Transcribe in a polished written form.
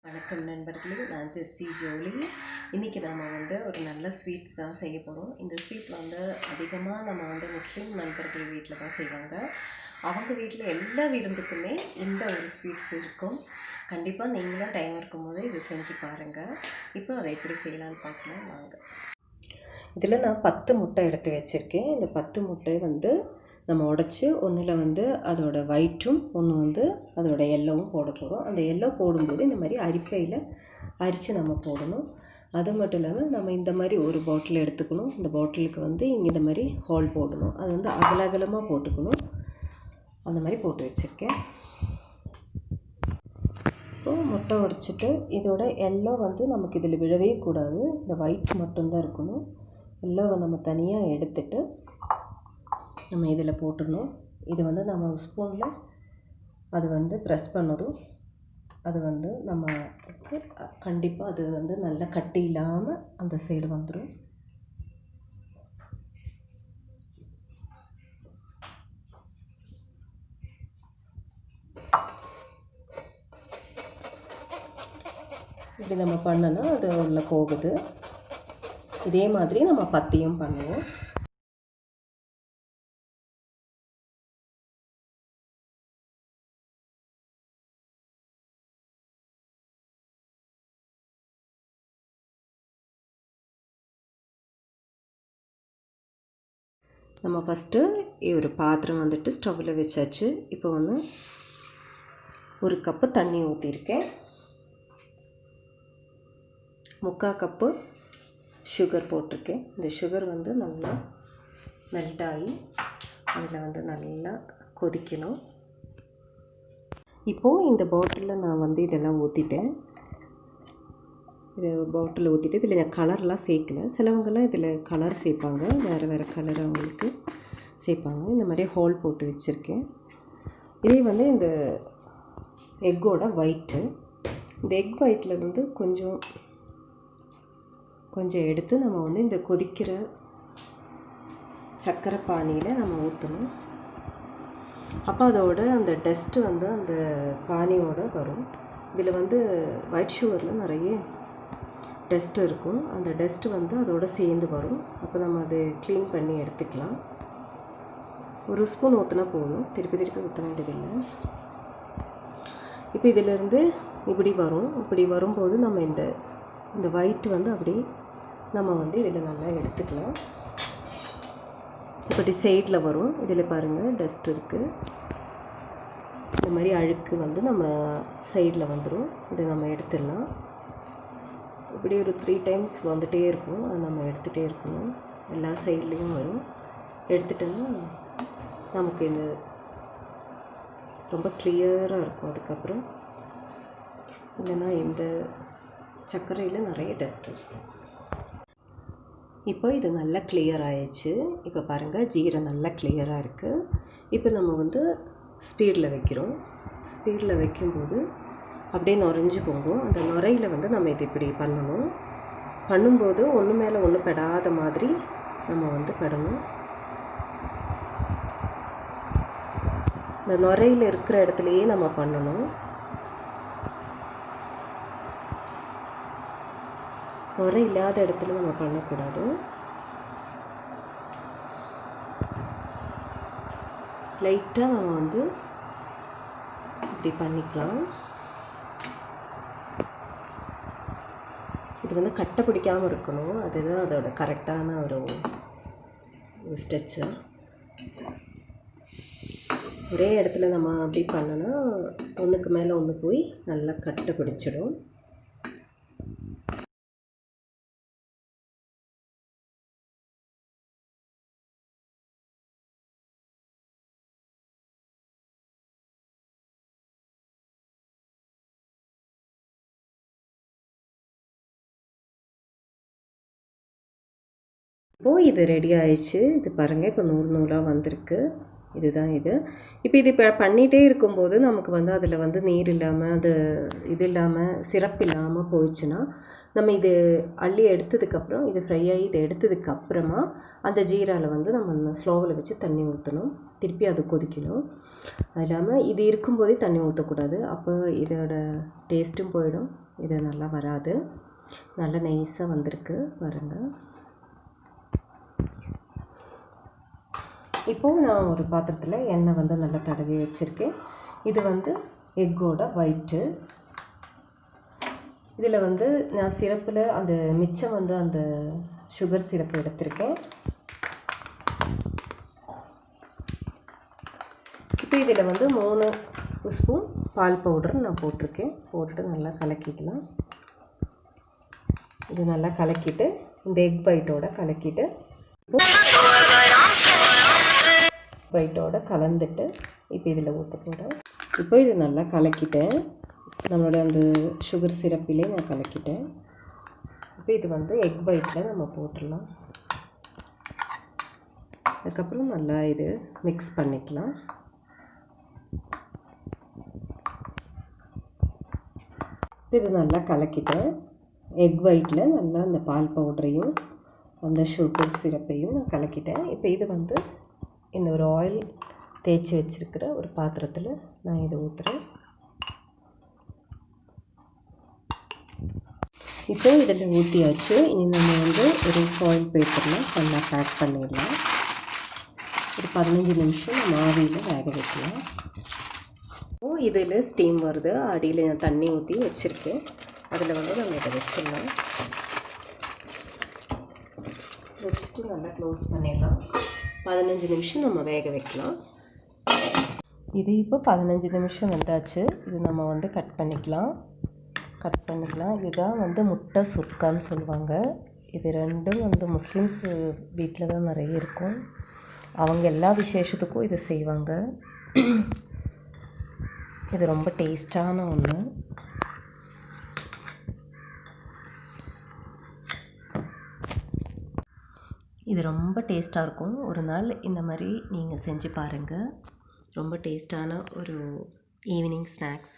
வணக்கம் நண்பர்களே, நான் ஜெஸ்ஸி ஜோலி. இன்றைக்கி நம்ம ஒரு நல்ல ஸ்வீட் தான் செய்ய போகிறோம். இந்த ஸ்வீட் அதிகமாக நம்ம முஸ்லீம் நண்பர்கள் வீட்டில் தான் செய்வாங்க. அவங்க வீட்டில் எல்லா விருந்துக்குமே இந்த ஒரு ஸ்வீட்ஸ் இருக்கும். கண்டிப்பாக நீங்களும் டைம் இருக்கும்போது இதை செஞ்சு பாருங்கள். இப்போ அதை எப்படி செய்யலான்னு பார்க்கலாம் வாங்க. இதில் நான் 10 முட்டை எடுத்து வச்சுருக்கேன். இந்த 10 முட்டை நம்ம உடச்சி ஒன்றில் அதோட ஒயிட்டும் ஒன்று அதோட எல்லோவும் போட போகிறோம். அந்த எல்லோ போடும்போது இந்த மாதிரி அரிப்பையில் அரித்து நம்ம போடணும். அது மட்டும் இல்லாமல் நம்ம இந்த மாதிரி ஒரு பாட்டில் எடுத்துக்கணும். இந்த பாட்டிலுக்கு இங்கே இந்த மாதிரி ஹோல் போடணும். அது அகலமாக போட்டுக்கணும். அந்த மாதிரி போட்டு வச்சுருக்கேன். இப்போது முட்டை உடைச்சிட்டு இதோட எல்லோ நமக்கு இதில் விழவே கூடாது. இந்த ஒயிட் மட்டும்தான் இருக்கணும். எல்லோவை நம்ம தனியாக எடுத்துட்டு நம்ம இதில் போட்டுடணும். இது நம்ம ஸ்பூனில் அது ப்ரெஸ் பண்ணதும் அது நமக்கு கண்டிப்பாக அது நல்லா கட்டி இல்லாமல் அந்த சைடு வந்துடும். இப்படி நம்ம பண்ணனா அது உள்ளே போகுது. இதே மாதிரி நம்ம 10 பண்ணுவோம். நம்ம ஃபஸ்ட்டு ஒரு பாத்திரம் ஸ்டவ்வில் வச்சாச்சு. இப்போ 1 கப்பு தண்ணி ஊற்றிருக்கேன். 3/4 கப்பு சுகர் போட்டிருக்கேன். இந்த சுகர் நல்லா மெல்ட் ஆகி அதில் நல்லா கொதிக்கணும். இப்போது இந்த பாட்டிலில் நான் இதெல்லாம் ஊற்றிட்டேன். இது பாட்டிலில் ஊற்றிட்டு இதில் நான் கலர்லாம் சேர்க்கலை. சிலவங்கெல்லாம் இதில் கலர் சேர்ப்பாங்க, வேறு வேறு கலர் அவங்களுக்கு சேர்ப்பாங்க. இந்த மாதிரி ஹோல் போட்டு வச்சுருக்கேன். இதே இந்த எக்கோட ஒயிட்டு, இந்த எக் ஒயிட்லேருந்து கொஞ்சம் எடுத்து நம்ம இந்த கொதிக்கிற சர்க்கரை பானியில் நம்ம ஊற்றணும். அப்போ அதோட அந்த டஸ்ட்டு அந்த பானியோடு வரும். இதில் ஒயிட் சுகரில் நிறைய டஸ்ட் இருக்கும். அந்த டஸ்ட்டு அதோடு சேர்ந்து வரும். அப்போ நம்ம அதை க்ளீன் பண்ணி எடுத்துக்கலாம். 1 ஸ்பூன் ஊற்றினா போதும், திருப்பி ஊற்ற வேண்டியதில்லை. இப்போ இதிலேருந்து இப்படி வரும். இப்படி வரும்போது நம்ம இந்த ஒயிட் அப்படி நம்ம இதில் நல்லா எடுத்துக்கலாம். இப்படி சைடில் வரும். இதில் பாருங்கள் டஸ்ட் இருக்குது. இந்த மாதிரி அழுக்கு நம்ம சைடில் வந்துடும். இதை நம்ம எடுத்துடலாம். இப்படி ஒரு 3 டைம்ஸ் வந்துகிட்டே இருக்கும். அதை நம்ம எடுத்துகிட்டே இருக்கணும். எல்லா சைட்லேயும் வரும். எடுத்துட்டோம்னா நமக்கு இந்த ரொம்ப கிளியராக இருக்கும். அதுக்கப்புறம் இல்லைன்னா இந்த சர்க்கரையில் நிறைய டஸ்ட் இருக்கும். இப்போ இது நல்லா கிளியர் ஆயிடுச்சு. இப்போ பாருங்கள், ஜீரை நல்லா கிளியராக இருக்குது. இப்போ நம்ம ஸ்பீடில் வைக்கிறோம். ஸ்பீடில் வைக்கும்போது அப்படியே நுரைஞ்சி போகும். அந்த நுரையில் நம்ம இது இப்படி பண்ணணும். பண்ணும்போது ஒன்று மேலே ஒன்று படாத மாதிரி நம்ம படணும். இந்த நுரையில் இருக்கிற இடத்துலையே நம்ம பண்ணணும். நுரை இல்லாத இடத்துல நம்ம பண்ணக்கூடாது. லைட்டாக நம்ம இப்படி பண்ணிக்கலாம். இது கட்டை பிடிக்காமல் இருக்கணும். அதுதான் அதோட கரெக்டான ஒரு ஸ்ட்ரெச்சர். ஒரே இடத்துல நம்ம அப்படி பண்ணோன்னா ஒன்றுக்கு மேலே ஒன்று போய் நல்லா கட்டை பிடிச்சிடும். இப்போது இது ரெடி ஆயிடுச்சு. இது பாருங்கள், இப்போ நூலாக வந்திருக்கு. இதுதான் இது. இப்போ இது பண்ணிகிட்டே இருக்கும்போது நமக்கு வந்து அதில் வந்து நீர் இல்லாமல் அது இது இல்லாமல் சிரப் இல்லாமல் போயிடுச்சுன்னா நம்ம இது அள்ளி எடுத்ததுக்கப்புறம் இது ஃப்ரை ஆகி இதை எடுத்ததுக்கப்புறமா அந்த ஜீராவில் வந்து நம்ம ஸ்லோவில் வச்சு தண்ணி ஊற்றணும். திருப்பி அது கொதிக்கணும். அது இல்லாமல் இது இருக்கும்போதே தண்ணி ஊற்றக்கூடாது. அப்போ இதோட டேஸ்ட்டும் போயிடும். இது நல்லா வராது. நல்லா நைஸாக வந்திருக்கு பாருங்கள். இப்போது நான் ஒரு பாத்திரத்தில் எண்ணெய் வந்து நல்லா தடவி வச்சுருக்கேன். இது வந்து எக்கோட ஒயிட்டு. இதில் வந்து நான் சிரப்பில் அந்த மிச்சம் வந்து அந்த சுகர் சிரப்பு எடுத்திருக்கேன். இப்போ இதில் வந்து 3 ஸ்பூன் பால் பவுடர் நான் போட்டிருக்கேன். போட்டுட்டு நல்லா கலக்கிக்கலாம். இது நல்லா கலக்கிட்டு இந்த எக் ஒயிட்டோட கலக்கிட்டு ஒயிட்டோட கலந்துட்டு இப்போ இதில் ஊற்ற போகிறேன். இப்போ இது நல்லா கலக்கிட்டேன். நம்மளோட அந்த சுகர் சிரப்பிலே நான் கலக்கிட்டேன். இப்போ இது வந்து எக் ஒயிட்டில் நம்ம போட்டுடலாம். அதுக்கப்புறம் நல்லா இது மிக்ஸ் பண்ணிக்கலாம். இது நல்லா கலக்கிட்டேன். எக் ஒயிட்டில் நல்லா அந்த பால் பவுடரையும் அந்த சுகர் சிரப்பையும் நான் கலக்கிட்டேன். இப்போ இது வந்து இந்த ஒரு ஆயில் தேய்ச்சி வச்சுருக்கிற ஒரு பாத்திரத்தில் நான் இதை ஊற்றுறேன். இப்போ இதில் ஊற்றியாச்சு. இனி நம்ம வந்து ஒரு ஃபாயில் பேப்பரில் நல்லா பேக் பண்ணிடலாம். ஒரு 15 நிமிஷம் நம்ம ஆவியில் வேக வைக்கலாம். இதில் ஸ்டீம் வருது. அடியில் நான் தண்ணி ஊற்றி வச்சுருக்கேன். அதில் வந்து நம்ம இதை வச்சிடலாம். வச்சுட்டு நல்லா க்ளோஸ் பண்ணிடலாம். 15 நிமிஷம் நம்ம வேக வைக்கலாம். இது இப்போ 15 நிமிஷம் வந்தாச்சு. இது நம்ம வந்து கட் பண்ணிக்கலாம். இதுதான் வந்து முட்டை சுர்க்கான்னு சொல்லுவாங்க. இது ரெண்டும் வந்து முஸ்லீம்ஸ் வீட்டில் தான் நிறைய இருக்கும். அவங்க எல்லா விசேஷத்துக்கும் இதை செய்வாங்க. இது ரொம்ப டேஸ்டான ஒன்று. இது ரொம்ப டேஸ்ட்டாக இருக்கும். ஒரு நாள் இந்த மாதிரி நீங்கள் செஞ்சு பாருங்கள். ரொம்ப டேஸ்டான ஒரு ஈவினிங் ஸ்நாக்ஸ்.